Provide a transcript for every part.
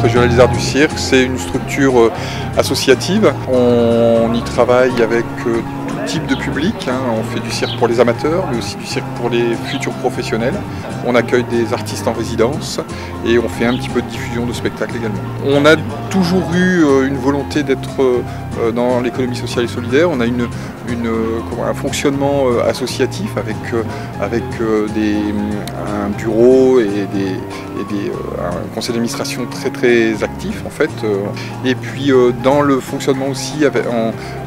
régional des arts du cirque, c'est une structure associative. On y travaille avec tout type de public. On fait du cirque pour les amateurs, mais aussi du cirque pour les futurs professionnels. On accueille des artistes en résidence et on fait un petit peu de diffusion de spectacles également. On a toujours eu une volonté d'être dans l'économie sociale et solidaire. On a un fonctionnement associatif avec un bureau et un conseil d'administration très actif en fait. Et puis dans le fonctionnement aussi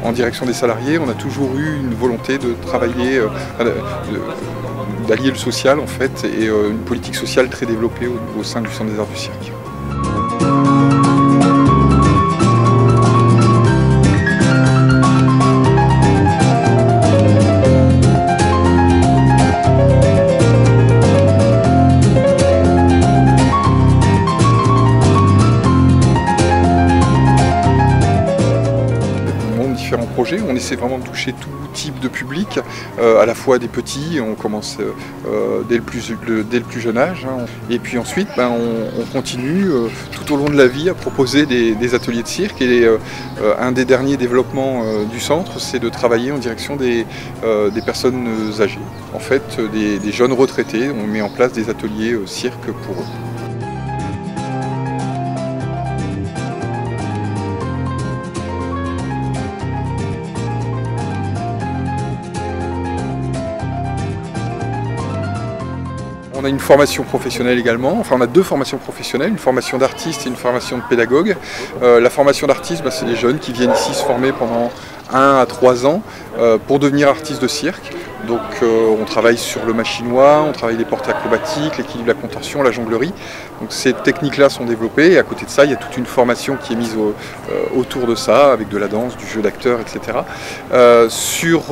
en direction des salariés, on a toujours eu une volonté de travailler, d'allier le social en fait et une politique sociale très développée au sein du Centre des Arts du Cirque. Différents projets, on essaie vraiment de toucher tout type de public, à la fois des petits, on commence dès le plus jeune âge, et puis ensuite on continue tout au long de la vie à proposer des ateliers de cirque, et un des derniers développements du centre, c'est de travailler en direction des personnes âgées, en fait des jeunes retraités. On met en place des ateliers cirque pour eux. On a une formation professionnelle également, enfin on a deux formations professionnelles, une formation d'artiste et une formation de pédagogue. La formation d'artiste, c'est les jeunes qui viennent ici se former pendant 1 à 3 ans pour devenir artistes de cirque. Donc on travaille sur le machinois, on travaille les portes acrobatiques, l'équilibre, la contorsion, la jonglerie. Donc ces techniques-là sont développées et à côté de ça, il y a toute une formation qui est mise autour de ça, avec de la danse, du jeu d'acteur, etc. Sur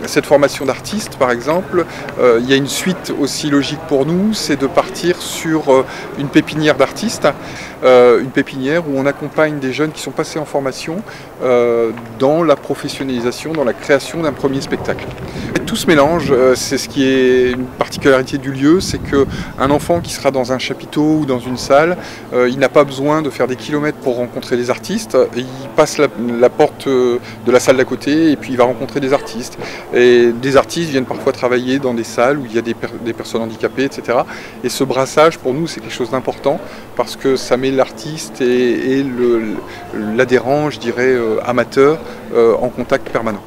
cette formation d'artiste, par exemple, il y a une suite aussi logique pour nous, c'est de partir sur une pépinière d'artistes, une pépinière où on accompagne des jeunes qui sont passés en formation dans la professionnalisation, dans la création d'un premier spectacle. Et tout ce mélange, c'est ce qui est une particularité du lieu, c'est qu'un enfant qui sera dans un chapiteau ou dans une salle, il n'a pas besoin de faire des kilomètres pour rencontrer des artistes, il passe la porte de la salle d'à côté et puis il va rencontrer des artistes. Et des artistes viennent parfois travailler dans des salles où il y a des personnes handicapées, etc. Et ce brassage, pour nous, c'est quelque chose d'important parce que ça met l'artiste et l'adhérent, je dirais, amateur, en contact permanent.